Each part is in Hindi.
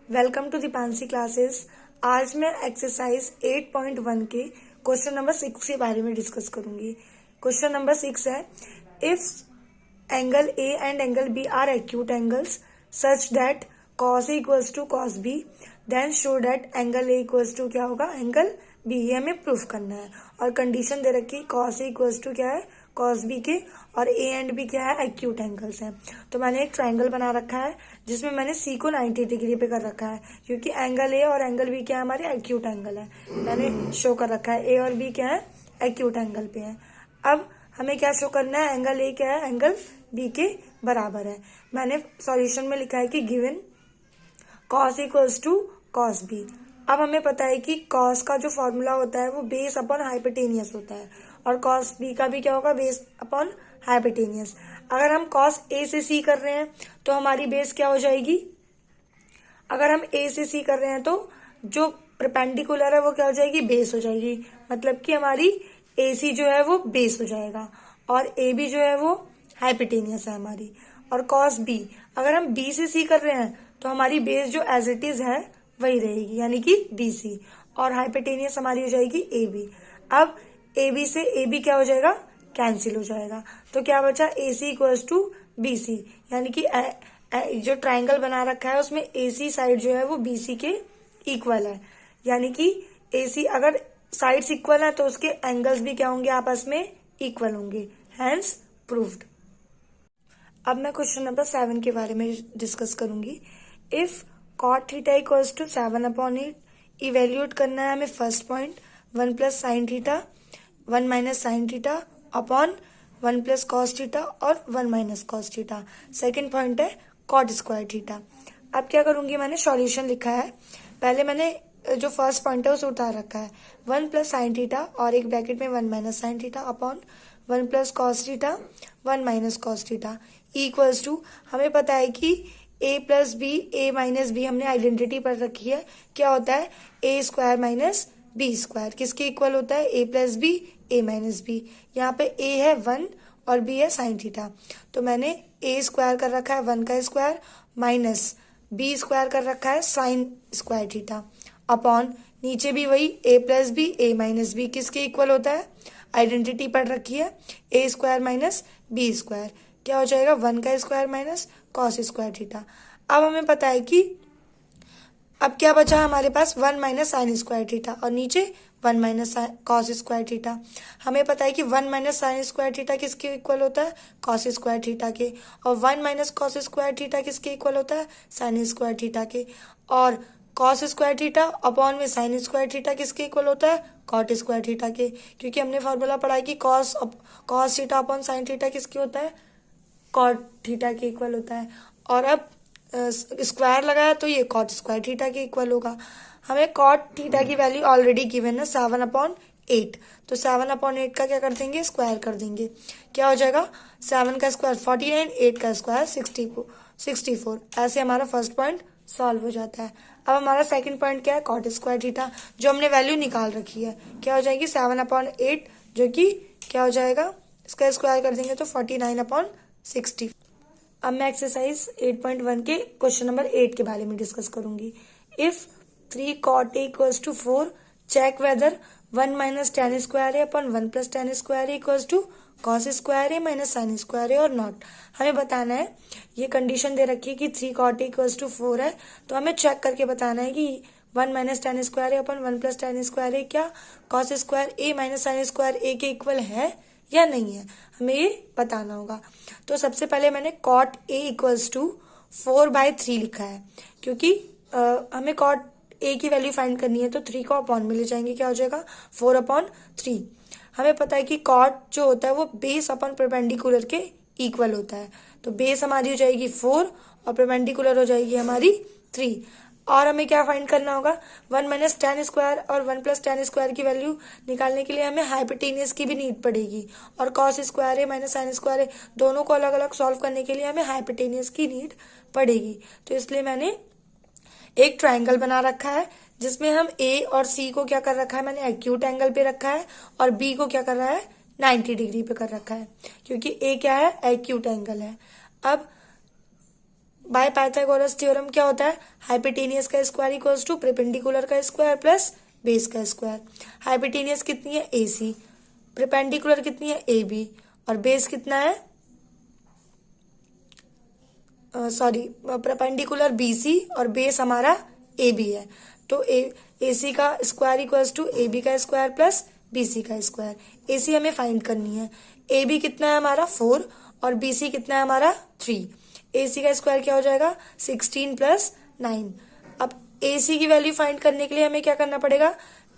Welcome to Deepanshi classes. आज मैं एक्सरसाइज 8.1 के क्वेश्चन नंबर 6 के बारे में डिस्कस करूंगी। क्वेश्चन नंबर 6 है, if angle A and angle B are acute angles such that cos A equals to cos B, then show that angle A equals to क्या होगा, एंगल बी। ये हमें प्रूफ करना है और कंडीशन दे रखी, कॉस ए इक्वल्स टू क्या है, कॉस बी के, और ए एंड बी क्या है, एक्यूट एंगल्स हैं। तो मैंने एक ट्रायंगल बना रखा है जिसमें मैंने सी को 90 डिग्री पे कर रखा है, क्योंकि एंगल ए और एंगल बी क्या है, हमारे एक्यूट एंगल है। मैंने शो कर रखा है ए और बी क्या है, एक्यूट एंगल पे है। अब हमें क्या शो करना है, एंगल ए क्या है, एंगल बी के बराबर है। मैंने सॉल्यूशन में लिखा है कि given cos equals to cos B. अब हमें पता है कि कॉस का जो फॉर्मूला होता है वो बेस अपॉन हाइपोटेनियस होता है, और कॉस बी का भी क्या होगा, बेस अपॉन हाइपोटेनियस। अगर हम कॉस ए से सी कर रहे हैं तो हमारी बेस क्या हो जाएगी, अगर हम ए से सी कर रहे हैं तो जो परपेंडिकुलर है वो क्या हो जाएगी, बेस हो जाएगी। मतलब कि हमारी ए सी जो है वो बेस हो जाएगा और ए बी जो है वो हाइपोटेनियस है हमारी। और कॉस बी, अगर हम बी से सी कर रहे हैं तो हमारी बेस जो एज इट इज है वही रहेगी, यानी कि बी सी, और हाइपोटेनियस हमारी हो जाएगी ए बी। अब ए बी से ए बी क्या हो जाएगा, कैंसिल हो जाएगा। तो क्या बचा, ए सी इक्वल्स टू बी सी, यानी कि जो ट्राइंगल बना रखा है उसमें ए सी साइड जो है वो बी सी के इक्वल है, यानी कि ए सी अगर साइड्स इक्वल है तो उसके एंगल्स भी क्या होंगे, आपस में इक्वल होंगे, हैंस प्रूव्ड। अब मैं क्वेश्चन नंबर 7 के बारे में डिस्कस करूंगी। If cot theta equals to 7/8, evaluate करना है हमें first point 1 plus sine theta 1 minus sine theta upon 1 plus cos theta और 1 minus cos theta. Second point है कॉट स्क्वायर थीटा। अब क्या करूंगी, मैंने सॉल्यूशन लिखा है। पहले मैंने जो फर्स्ट पॉइंट है उसे उतार रखा है, 1 प्लस साइन थीटा और एक ब्रैकेट में 1 minus sine theta upon 1 plus cos theta 1 minus cos theta equals to, हमें पता है कि A plus B A minus B हमने आइडेंटिटी पढ़ रखी है, क्या होता है, A square minus B square किसके इक्वल होता है, A plus B A minus B. यहाँ पे ए है 1 और बी है साइन थीटा, तो मैंने ए स्क्वायर कर रखा है 1 का स्क्वायर माइनस बी स्क्वायर कर रखा है साइन स्क्वायर थीटा अपॉन नीचे भी वही ए plus B A minus B किसके इक्वल होता है, आइडेंटिटी पढ़ रखी है, A square minus B square क्या हो जाएगा, 1 का square minus cos square theta. अब हमें पता है कि अब क्या बचा हमारे पास, 1 माइनस साइन स्क्वायर थीटा और नीचे 1 माइनस कॉस स्क्वायर थीटा। हमें पता है कि 1 माइनस साइन स्क्वायर थीटा किसके इक्वल होता है, कॉस स्क्वायर थीटा के, और 1 माइनस कॉस स्क्वायर थीटा किसके इक्वल होता है, साइन स्क्वायर थीटा के, और कॉस स्क्वायर थीटा अपॉन में साइन स्क्वायर थीटा किसके इक्वल होता है, कॉट स्क्वायर थीटा के, क्योंकि हमने फॉर्मूला पढ़ा है कि cos theta upon sine theta किसके होता है, कॉट थीटा के इक्वल होता है। और अब स्क्वायर लगाया तो ये कॉट स्क्वायर थीटा के इक्वल होगा। हमें कॉट थीटा की वैल्यू ऑलरेडी गिवन है 7/8, तो 7/8 का क्या कर देंगे, स्क्वायर कर देंगे, क्या हो जाएगा, 7 का स्क्वायर 49, 8 का स्क्वायर 64। ऐसे हमारा फर्स्ट पॉइंट सॉल्व हो जाता है। अब हमारा सेकंड पॉइंट क्या है, कॉट स्क्वायर थीटा, जो हमने वैल्यू निकाल रखी है, क्या हो जाएगी 7/8, जो कि क्या हो जाएगा, इसका स्क्वायर कर देंगे तो 49/60। अब मैं एक्सरसाइज 8.1 के क्वेश्चन नंबर 8 के बारे में डिस्कस करूंगी। If 3 cot a equals to 4, check whether 1 minus tan square A upon 1 plus tan square A equals to cos square A minus sine square A और नॉट। हमें बताना है, ये कंडीशन दे रखी है कि 3 cot a इक्वल्स टू 4 है, तो हमें चेक करके बताना है कि 1 minus tan square A upon 1 plus tan square ए क्या cos square A minus sine square ए के इक्वल है या नहीं है, हमें ये बताना होगा। तो सबसे पहले मैंने कॉट ए इक्वल्स टू 4/3 लिखा है, क्योंकि हमें कॉट ए की वैल्यू फाइंड करनी है, तो 3 को अपॉन में ले जाएंगे, क्या हो जाएगा 4/3। हमें पता है कि कॉट जो होता है वो बेस अपॉन परपेंडिकुलर के इक्वल होता है, तो बेस हमारी हो जाएगी 4 और परपेंडिकुलर हो जाएगी हमारी 3। और हमें क्या फाइंड करना होगा, 1 माइनस tan स्क्वायर और 1 प्लस tan स्क्वायर की वैल्यू निकालने के लिए हमें हाइपोटेनियस की भी नीड पड़ेगी, और कॉस स्क्वायर है माइनस साइन स्क्वायर है, दोनों को अलग अलग सॉल्व करने के लिए हमें हाइपोटेनियस की नीड पड़ेगी। तो इसलिए मैंने एक ट्राइंगल बना रखा है जिसमें हम ए और सी को क्या कर रखा है, मैंने एक्यूट एंगल पे रखा है, और बी को क्या कर रहा है, 90 डिग्री पे कर रखा है, क्योंकि ए क्या है, एक्यूट एंगल है। अब बाय पाइथागोरस थ्योरम क्या होता है, हाइपोटेनियस का स्क्वायर इक्वल्स टू परपेंडिकुलर का स्क्वायर प्लस बेस का स्क्वायर। हाइपोटेनियस कितनी है, AC, परपेंडिकुलर कितनी है, AB, और बेस कितना है, सॉरी परपेंडिकुलर BC और बेस हमारा AB है। तो AC का स्क्वायर इक्वल्स टू AB का स्क्वायर प्लस BC का स्क्वायर। AC हमें फाइंड करनी है। AB कितना है हमारा 4 और BC कितना है हमारा 3। AC का स्क्वायर क्या हो जाएगा 16 प्लस 9। अब AC की वैल्यू फाइंड करने के लिए हमें क्या करना पड़ेगा,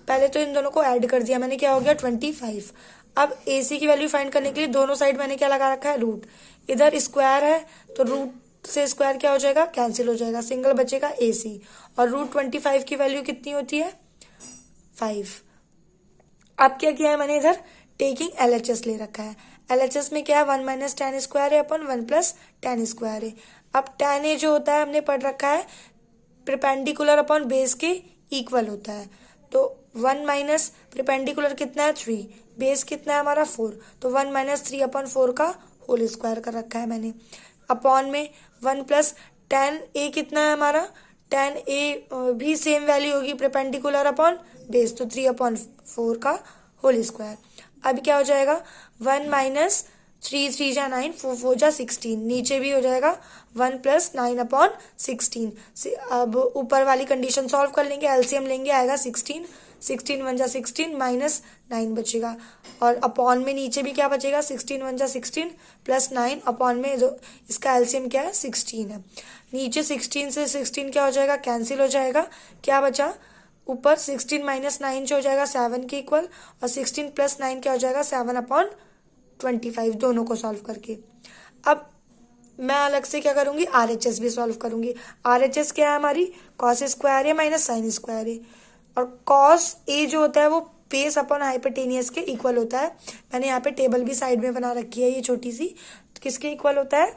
पहले तो इन दोनों को ऐड कर दिया मैंने, क्या हो गया 25। अब AC की वैल्यू फाइंड करने के लिए दोनों साइड मैंने क्या लगा रखा है, रूट। इधर स्क्वायर है तो रूट से स्क्वायर क्या हो जाएगा, कैंसिल हो जाएगा, सिंगल बचेगा AC। और रूट 25 की वैल्यू कितनी होती है 5। अब क्या किया है मैंने, इधर टेकिंग LHS ले रखा है। LHS में क्या है 1 माइनस टेन स्क्वायर है अपन 1 प्लस टेन स्क्वायर है। अब tan A जो होता है हमने पढ़ रखा है परपेंडिकुलर अपॉन बेस के इक्वल होता है। तो 1 माइनस परपेंडिकुलर कितना है 3, बेस कितना है हमारा 4, तो 1 माइनस 3 अपॉन 4 का होल स्क्वायर कर रखा है मैंने। अपॉन में 1 प्लस tan A कितना है हमारा, tan A भी सेम वैल्यू होगी परपेंडिकुलर अपॉन बेस, तो 3 अपॉन 4 का होल स्क्वायर। अब क्या हो जाएगा 1 माइनस 3 3 जा 9, 4 4 जा 16, नीचे भी हो जाएगा 1 प्लस 9 अपॉन 16। अब ऊपर वाली कंडीशन सॉल्व कर लेंगे, एलसीएम लेंगे, आएगा 16, 16 1 जा 16 माइनस 9 बचेगा। और अपॉन में नीचे भी क्या बचेगा 16 1 जा 16 प्लस 9 अपॉन में जो इसका एलसीएम क्या है 16 है। नीचे 16 से 16 क्या हो जाएगा, कैंसिल हो जाएगा, क्या बचा ऊपर 16 माइनस 9 जो हो जाएगा 7 के इक्वल, और 16 प्लस 9 क्या हो जाएगा 7 अपॉन 25, दोनों को सॉल्व करके। अब मैं अलग से क्या करूंगी, RHS भी सॉल्व करूंगी। RHS क्या है हमारी, कॉस स्क्वायर है माइनस साइन स्क्वायर है, और कॉस A जो होता है वो बेस अपॉन हाइपोटेनियस के इक्वल होता है। मैंने यहाँ पे टेबल भी साइड में बना रखी है ये छोटी सी, किसके इक्वल होता है,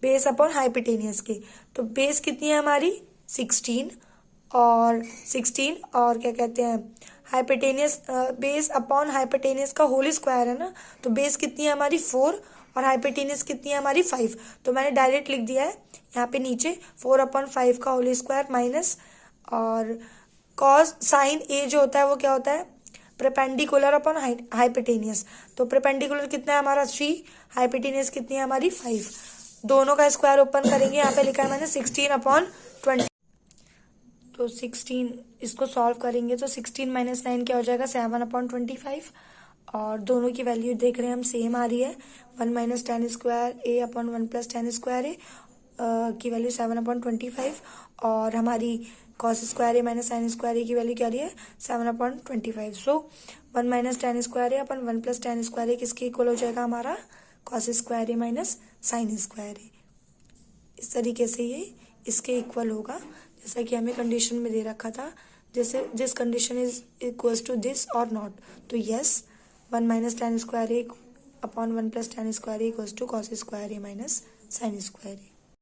बेस अपॉन हाइपोटेनियस के। तो बेस कितनी है हमारी 16 और क्या कहते हैं हाइपोटेनियस, बेस अपॉन हाइपोटेनियस का होल स्क्वायर है ना, तो बेस कितनी है हमारी 4 और हाइपोटेनियस कितनी है हमारी 5। तो मैंने डायरेक्ट लिख दिया है यहाँ पे नीचे 4 अपॉन 5 का होल स्क्वायर माइनस, और कॉस साइन A जो होता है वो क्या होता है परपेंडिकुलर अपॉन हाइपोटेनियस। तो परपेंडिकुलर कितना है हमारा 3, हाइपोटेनियस कितनी है हमारी 5। दोनों का स्क्वायर ओपन करेंगे, यहाँ पे लिखा है मैंने 16 अपॉन 20। तो 16 इसको सॉल्व करेंगे तो 16 माइनस 9 क्या हो जाएगा 7 अपॉन 25, और दोनों की वैल्यू देख रहे हैं हम सेम आ रही है। 1 minus tan square A upon 1 plus tan square A की वैल्यू 7 अपॉन 25, और हमारी cos square A minus sine square A की वैल्यू क्या रही है 7 upon 25। So 1 minus tan square A upon 1 plus tan square A किसके इक्वल हो जाएगा हमारा cos square A minus sine square A। इस तरीके से ये इसके इक्वल होगा, जैसा कि हमें कंडीशन में दे रखा था, जैसे this condition is equals to this और नॉट। तो yes 1 minus tan square A upon 1 plus tan square A equals to cos square A minus sine square A।